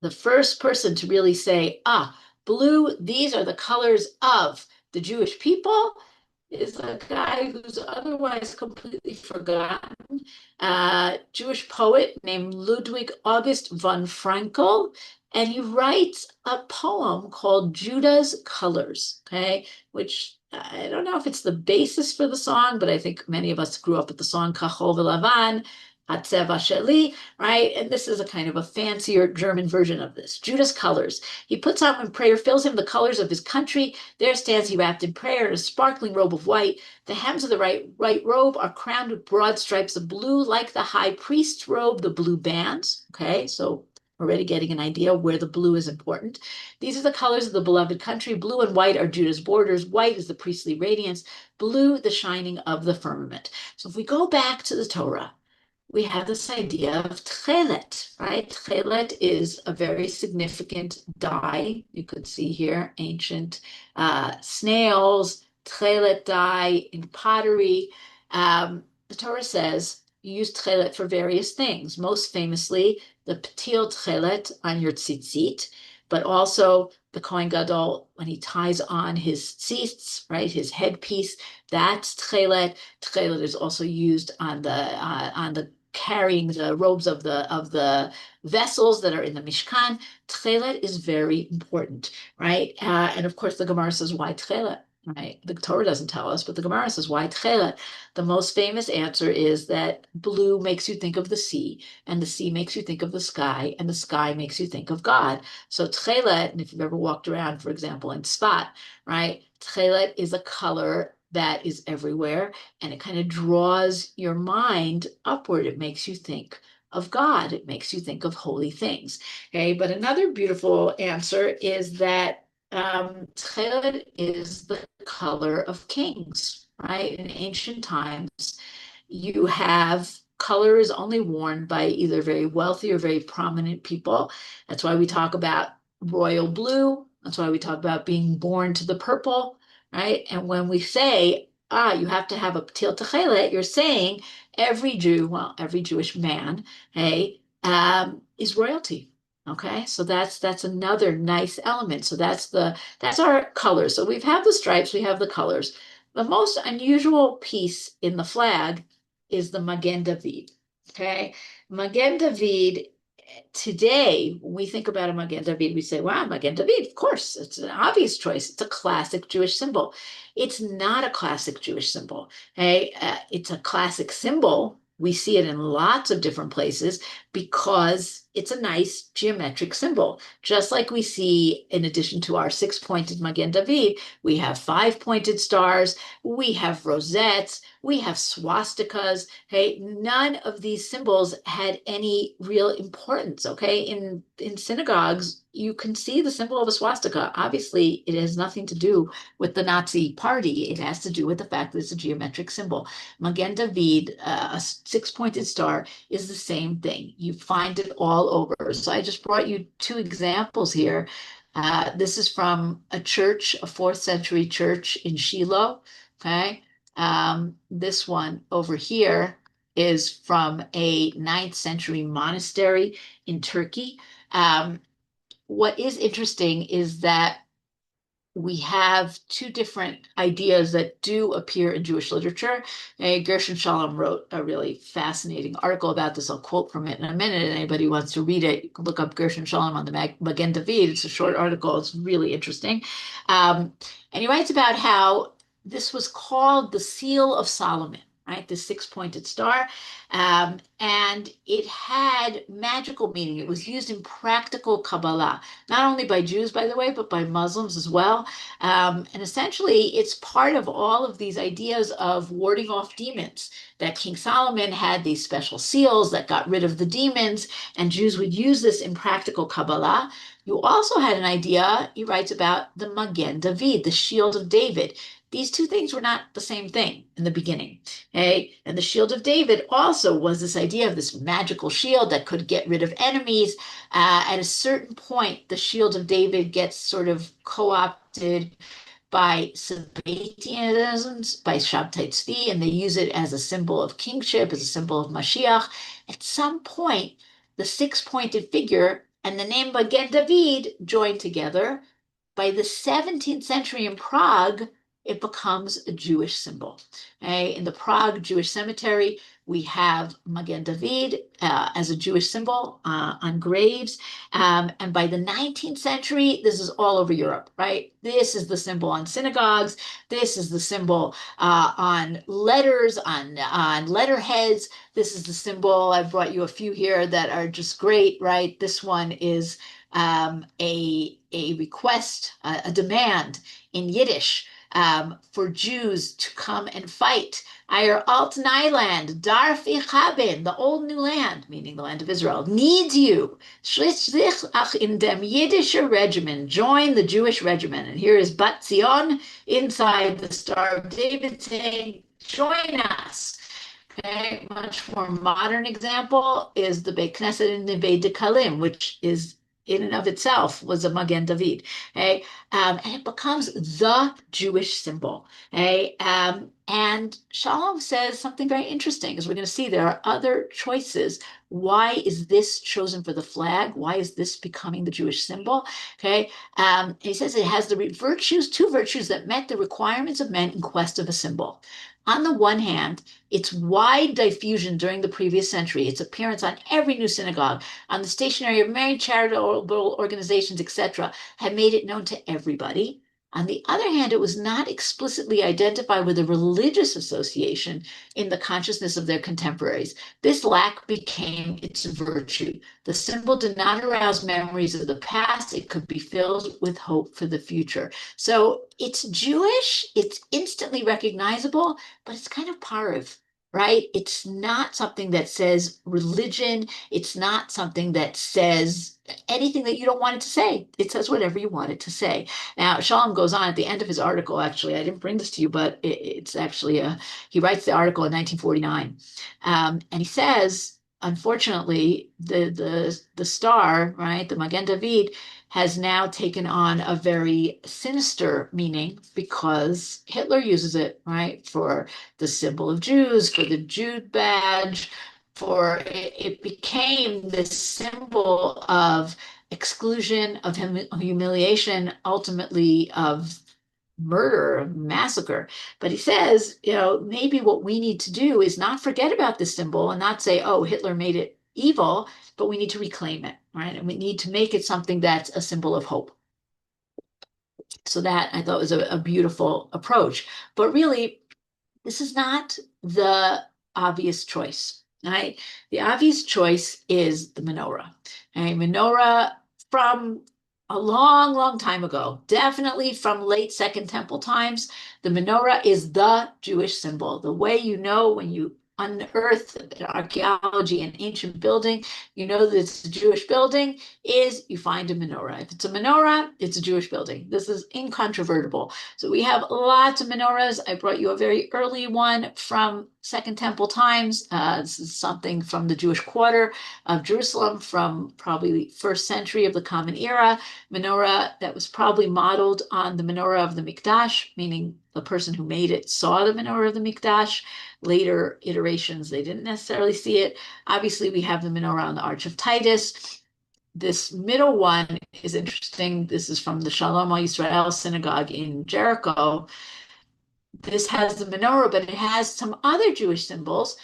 the first person to really say, blue, these are the colors of the Jewish people, is a guy who's otherwise completely forgotten, Jewish poet named Ludwig August von Frankl, and he writes a poem called Judah's Colors, okay, which I don't know if it's the basis for the song, but I think many of us grew up with the song Kachol V'Lavan, Hatzeva Sheli, right? And this is a kind of a fancier German version of this. Judah's Colors. He puts out when prayer fills him the colors of his country. There stands he wrapped in prayer in a sparkling robe of white. The hems of the right robe are crowned with broad stripes of blue, like the high priest's robe, the blue bands. Okay, so already getting an idea where the blue is important. These are the colors of the beloved country. Blue and white are Judah's borders. White is the priestly radiance. Blue, the shining of the firmament. So if we go back to the Torah, we have this idea of tchelet, right? Tchelet is a very significant dye. You could see here ancient snails, tchelet dye in pottery. The Torah says you use tchelet for various things, most famously the patil tchelet on your tzitzit, but also the Kohen Gadol, when he ties on his tzitz, right, his headpiece, that's tchelet. Tchelet is also used on the carrying the robes of the vessels that are in the Mishkan. Tchelet is very important, right? And of course, the Gemara says, why tchelet? Right? The Torah doesn't tell us, but the Gemara says, why tchelet? The most famous answer is that blue makes you think of the sea, and the sea makes you think of the sky, and the sky makes you think of God. So tchelet, and if you've ever walked around, for example, in Spot, right? Tchelet is a color that is everywhere, and it kind of draws your mind upward. It makes you think of God. It makes you think of holy things. Okay, but another beautiful answer is that tchelet is the color of kings, right? In ancient times, you have color is only worn by either very wealthy or very prominent people. That's why we talk about royal blue. That's why we talk about being born to the purple, right? And when we say, you have to have a patil techelet, you're saying every Jew, well, every Jewish man, hey, is royalty. Okay, so that's another nice element. So that's our colors. So we've had the stripes, we have the colors. The most unusual piece in the flag is the Magen David. Okay, Magen David. Today, when we think about a Magen David, we say, wow, Magen David, of course, it's an obvious choice. It's a classic Jewish symbol. It's not a classic Jewish symbol. Okay? It's a classic symbol. We see it in lots of different places because it's a nice geometric symbol. Just like we see, in addition to our six-pointed Magen David, we have five-pointed stars, we have rosettes, we have swastikas. Hey, none of these symbols had any real importance. Okay, in synagogues, you can see the symbol of a swastika. Obviously, it has nothing to do with the Nazi party. It has to do with the fact that it's a geometric symbol. Magen David, a six-pointed star, is the same thing. You find it all over. So I just brought you two examples here. This is from a church, a fourth century church in Shiloh. Okay. This one over here is from a ninth century monastery in Turkey. What is interesting is that we have two different ideas that do appear in Jewish literature. Gershon Shalom wrote a really fascinating article about this. I'll quote from it in a minute. And anybody who wants to read it, you can look up Gershon Shalom on the Magen David. It's a short article. It's really interesting. And he writes about how this was called the Seal of Solomon, right? The six-pointed star. And it had magical meaning. It was used in practical Kabbalah, not only by Jews, by the way, but by Muslims as well. And essentially, it's part of all of these ideas of warding off demons. That King Solomon had these special seals that got rid of the demons, and Jews would use this in practical Kabbalah. You also had an idea, he writes about the Magen David, the shield of David. These two things were not the same thing in the beginning. Okay? And the shield of David also was this idea of this magical shield that could get rid of enemies. At a certain point, the shield of David gets sort of co-opted by Sabbatianisms, by Shabtai Tzvi, and they use it as a symbol of kingship, as a symbol of Mashiach. At some point, the six-pointed figure and the name Magen David join together. By the 17th century in Prague, it becomes a Jewish symbol. Okay? In the Prague Jewish cemetery, we have Magen David as a Jewish symbol on graves. And by the 19th century, this is all over Europe, right? This is the symbol on synagogues. This is the symbol on letters, on letterheads. This is the symbol. I brought you a few here that are just great, right? This one is a request, a demand in Yiddish for Jews to come and fight. Our Alt Nyland, Darf ich haben, the old new land, meaning the land of Israel, needs you. Schließ dich ach in dem Yiddische Regiment, join the Jewish regiment. And here is Bat Zion inside the Star of David saying, join us. Okay, much more modern example is the Beit Knesset in the Beit Dekalim, which is in and of itself was a Magen David. Okay, and it becomes the Jewish symbol. Okay, and Shalom says something very interesting, as we're going to see. There are other choices. Why is this chosen for the flag? Why is this becoming the Jewish symbol? Okay, he says it has the virtues, two virtues that met the requirements of men in quest of a symbol. On the one hand, its wide diffusion during the previous century, its appearance on every new synagogue, on the stationery of many charitable organizations, etc., had made it known to everybody. On the other hand, it was not explicitly identified with a religious association in the consciousness of their contemporaries. This lack became its virtue. The symbol did not arouse memories of the past. It could be filled with hope for the future. So it's Jewish, it's instantly recognizable, but it's kind of parv, right? It's not something that says religion. It's not something that says anything that you don't want it to say. It says whatever you want it to say. Now, Shalom goes on at the end of his article, actually, I didn't bring this to you, but it's actually, he writes the article in 1949. And he says, unfortunately, the star, right, the Magen David, has now taken on a very sinister meaning because Hitler uses it, right, for the symbol of Jews, for the Jude badge, for it became this symbol of exclusion, of humiliation, ultimately of murder, massacre. But he says, maybe what we need to do is not forget about this symbol and not say, oh, Hitler made it evil, but we need to reclaim it, right? And we need to make it something that's a symbol of hope. So that I thought was a beautiful approach. But really, this is not the obvious choice, right? The obvious choice is the menorah. A menorah from a long, long time ago, definitely from late Second Temple times, the menorah is the Jewish symbol. The way you know when you unearth archaeology and ancient building, you know that it's a Jewish building, is you find a menorah. If it's a menorah, it's a Jewish building. This is incontrovertible. So we have lots of menorahs. I brought you a very early one from Second Temple times. This is something from the Jewish quarter of Jerusalem from probably the first century of the Common Era. Menorah that was probably modeled on the menorah of the Mikdash, meaning the person who made it saw the menorah of the Mikdash. Later iterations, they didn't necessarily see it. Obviously, we have the menorah on the Arch of Titus. This middle one is interesting. This is from the Shalom Yisrael synagogue in Jericho. This has the menorah, but it has some other Jewish symbols,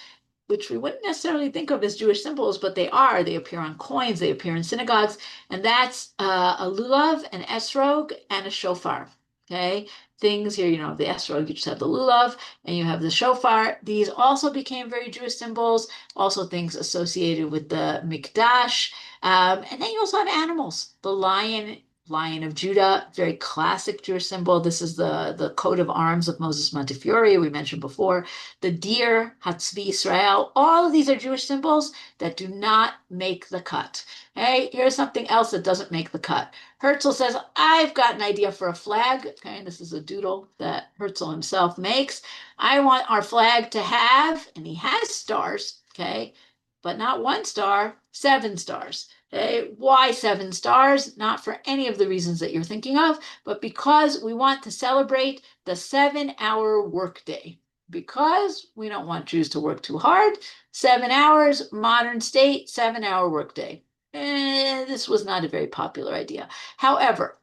which we wouldn't necessarily think of as Jewish symbols, but they are. They appear on coins, they appear in synagogues, and that's a lulav, an esrog, and a shofar. Okay, things here, the esrog, you just have the lulav, and you have the shofar. These also became very Jewish symbols, also things associated with the mikdash. And then you also have animals. The Lion of Judah, very classic Jewish symbol. This is the coat of arms of Moses Montefiore, we mentioned before. The deer, Hatzvi Israel, all of these are Jewish symbols that do not make the cut. Hey, here's something else that doesn't make the cut. Herzl says, I've got an idea for a flag. Okay, and this is a doodle that Herzl himself makes. I want our flag to have, and he has stars, okay, but not one star, 7 stars. Okay, why 7 stars? Not for any of the reasons that you're thinking of, but because we want to celebrate the 7-hour workday. Because we don't want Jews to work too hard. 7 hours, modern state, 7-hour workday. This was not a very popular idea. However,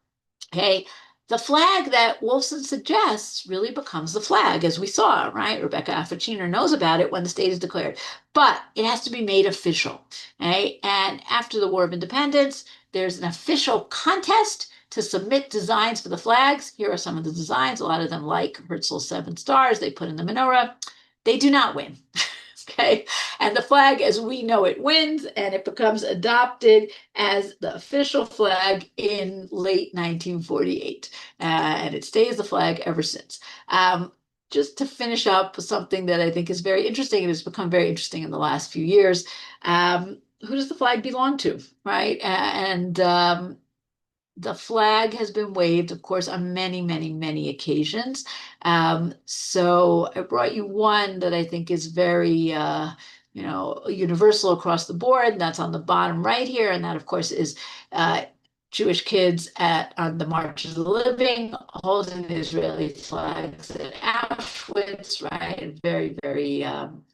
okay, the flag that Wolfson suggests really becomes the flag, as we saw, right? Rebecca Afraciner knows about it when the state is declared, but it has to be made official, okay? And after the War of Independence, there's an official contest to submit designs for the flags. Here are some of the designs. A lot of them like Herzl's 7 stars. They put in the menorah. They do not win. Okay, and the flag as we know it wins, and it becomes adopted as the official flag in late 1948, and it stays the flag ever since. Just to finish up with something that I think is very interesting, and has become very interesting in the last few years. Who does the flag belong to, right? And the flag has been waved, of course, on many, many, many occasions. So I brought you one that I think is very, universal across the board. And that's on the bottom right here. And that, of course, is Jewish kids on the March of the Living holding the Israeli flags at Auschwitz, right? Very, very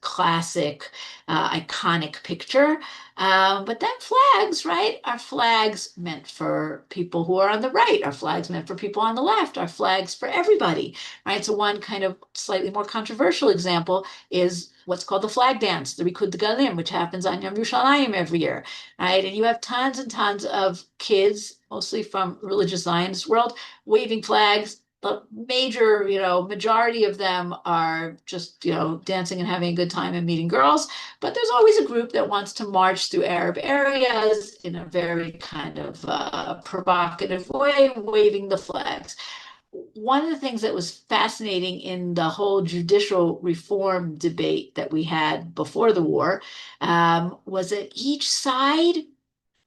classic, iconic picture. But then flags, right, are flags meant for people who are on the right, are flags meant for people on the left, are flags for everybody, right? So one kind of slightly more controversial example is what's called the flag dance, the Rikud Galim, which happens on Yom Yerushalayim every year, right? And you have tons and tons of kids, mostly from religious Zionist world, waving flags. The major, majority of them are just, dancing and having a good time and meeting girls. But there's always a group that wants to march through Arab areas in a very kind of provocative way, waving the flags. One of the things that was fascinating in the whole judicial reform debate that we had before the war was that each side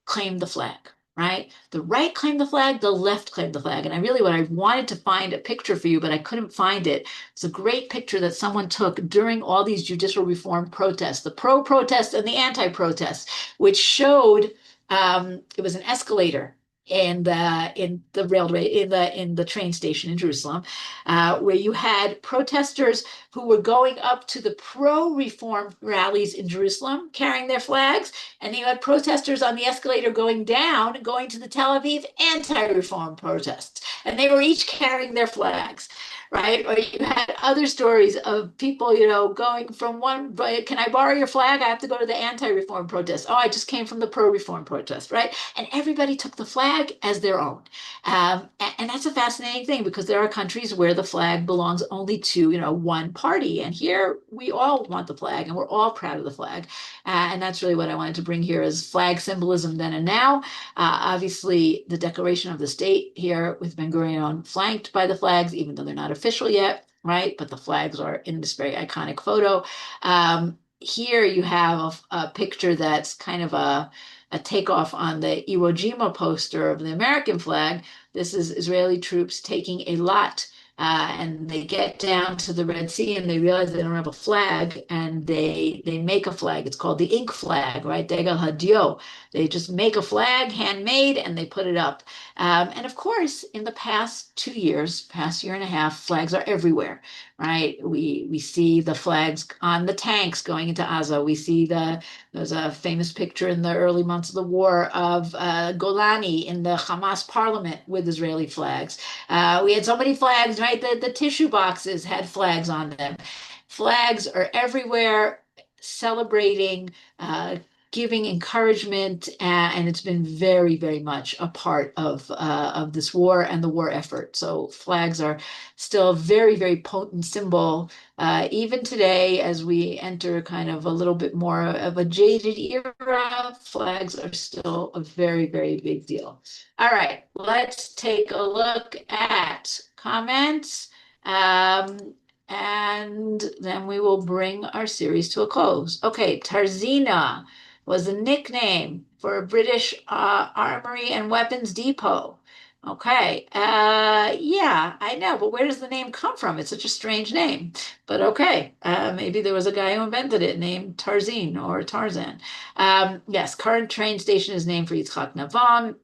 claimed the flag, right? The right claimed the flag, the left claimed the flag. And what I wanted to find a picture for you, but I couldn't find it. It's a great picture that someone took during all these judicial reform protests, the pro-protests and the anti-protests, which showed it was an escalator in the railway in the train station in Jerusalem, where you had protesters who were going up to the pro-reform rallies in Jerusalem carrying their flags, and you had protesters on the escalator going down, going to the Tel Aviv anti-reform protests, and they were each carrying their flags. Right? Or you had other stories of people, going from one, can I borrow your flag? I have to go to the anti-reform protest. Oh, I just came from the pro-reform protest, right? And everybody took the flag as their own. And that's a fascinating thing because there are countries where the flag belongs only to, one party. And here we all want the flag and we're all proud of the flag. And that's really what I wanted to bring here is flag symbolism then and now. Obviously, the declaration of the state here with Ben Gurion flanked by the flags, even though they're not official yet, right? But the flags are in this very iconic photo. Here you have a picture that's kind of a takeoff on the Iwo Jima poster of the American flag. This is Israeli troops taking a lot and they get down to the Red Sea and they realize they don't have a flag and they make a flag. It's called the ink flag, right? Degel Hadio. They just make a flag, handmade, and they put it up. And of course, in the past 2 years, past year and a half, flags are everywhere, right? We see the flags on the tanks going into Gaza. We see there's a famous picture in the early months of the war of Golani in the Hamas parliament with Israeli flags. We had so many flags, right? The tissue boxes had flags on them. Flags are everywhere celebrating giving encouragement, and it's been very, very much a part of this war and the war effort. So flags are still a very, very potent symbol, even today as we enter kind of a little bit more of a jaded era. Flags are still a very, very big deal. All right, let's take a look at comments. And then we will bring our series to a close. Okay, Tarzina was a nickname for a British armory and weapons depot. Okay, yeah, I know, but where does the name come from? It's such a strange name. But okay, maybe there was a guy who invented it named Tarzine or Tarzan. Yes, current train station is named for Yitzhak Navon.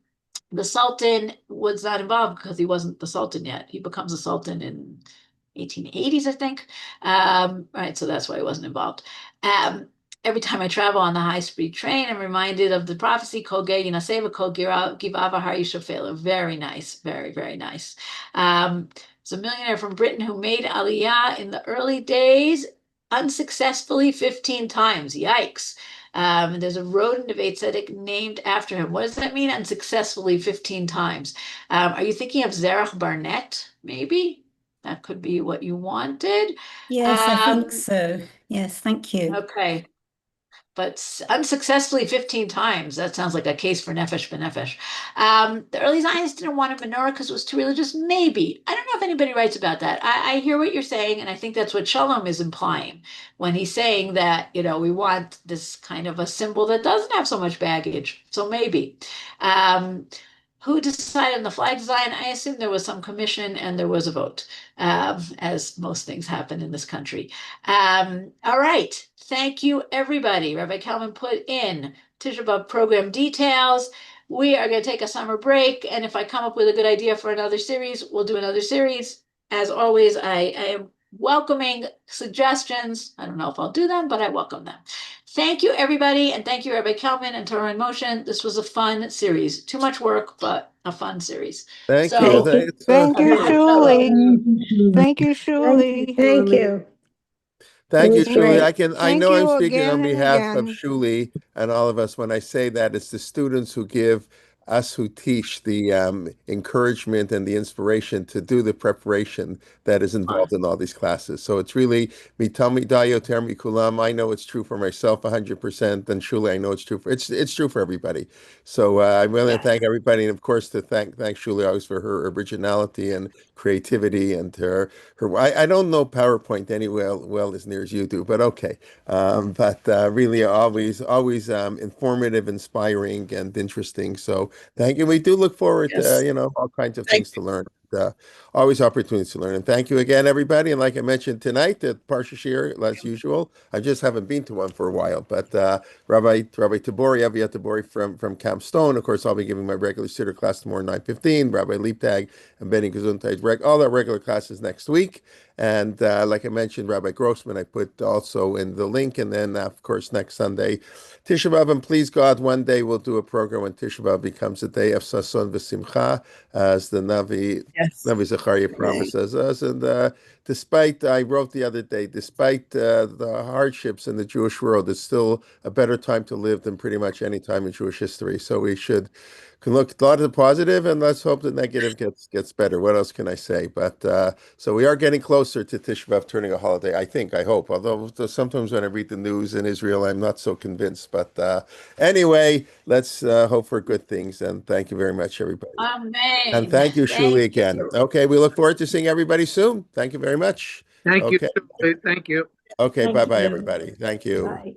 The Sultan was not involved because he wasn't the Sultan yet. He becomes a Sultan in 1880s, I think. Right, so that's why he wasn't involved. Every time I travel on the high-speed train, I'm reminded of the prophecy, Kol Ger Yinaseva, Kol Givav Har Yishafela. Very nice, very, very nice. There's a millionaire from Britain who made Aliyah in the early days, unsuccessfully 15 times. Yikes. There's a road in Neve Tzedek named after him. What does that mean? Unsuccessfully 15 times. Are you thinking of Zerach Barnett, maybe? That could be what you wanted. Yes, I think so. Yes, thank you. Okay. But unsuccessfully 15 times. That sounds like a case for Nefesh B'Nefesh. The early Zionists didn't want a menorah because it was too religious. Maybe. I don't know if anybody writes about that. I hear what you're saying, and I think that's what Shalom is implying when he's saying that, we want this kind of a symbol that doesn't have so much baggage. So maybe. Who decided on the flag design? I assume there was some commission and there was a vote, as most things happen in this country. All right. Thank you, everybody. Rabbi Kalman put in Tisha B'Av program details. We are going to take a summer break, and if I come up with a good idea for another series, we'll do another series. As always, I am welcoming suggestions. I don't know if I'll do them, but I welcome them. Thank you, everybody, and thank you, Rabbi Kalman and Torah in Motion. This was a fun series. Too much work, but a fun series. Thank you. So, Thank you, okay. Shulie. Thank you, Shulie. Thank you. Thank you, was Shulie. great. I Thank know I'm you speaking on again and behalf of again. Shulie and all of us when I say that it's the students who give us who teach the encouragement and the inspiration to do the preparation that is involved in all these classes. So it's really mitami dayo termi kulam. I know it's true for myself 100%, and Shulie, I know it's true for it's true for everybody. So I really Yes. thank everybody, and of course to thank Shulie always for her originality and creativity and I don't know PowerPoint any well as near as you do, but okay. But really always informative, inspiring, and interesting. So thank you. We do look forward Yes. to all kinds of things to learn. Always opportunities to learn. And thank you again, everybody. And like I mentioned tonight at Parsha Shir, as usual, I just haven't been to one for a while. But Rabbi Tabori, Aviyat Tabori from Camp Stone. Of course, I'll be giving my regular Siddur class tomorrow 9:15. Rabbi Leaptag and Benny Gesundheit, all our regular classes next week. And like I mentioned, Rabbi Grossman, I put also in the link. And then, of course, next Sunday, Tisha B'Av. And please God, one day we'll do a program when Tisha B'Av becomes a day of Sason V'Simcha, as the Navi Zechariah promises us. And I wrote the other day, despite the hardships in the Jewish world, it's still a better time to live than pretty much any time in Jewish history. So we can look at a lot of the positive, and let's hope the negative gets better. What else can I say? But so we are getting closer to Tisha B'Av turning a holiday. I hope. Although sometimes when I read the news in Israel, I'm not so convinced. But anyway, let's hope for good things. And thank you very much, everybody. And Amen. thank you, Shulie, Thank again. you. Okay, we look forward to seeing everybody soon. Thank you very much. Thank you. Okay. Thank you. Okay. Thank Bye-bye, you. everybody. Thank you. Bye.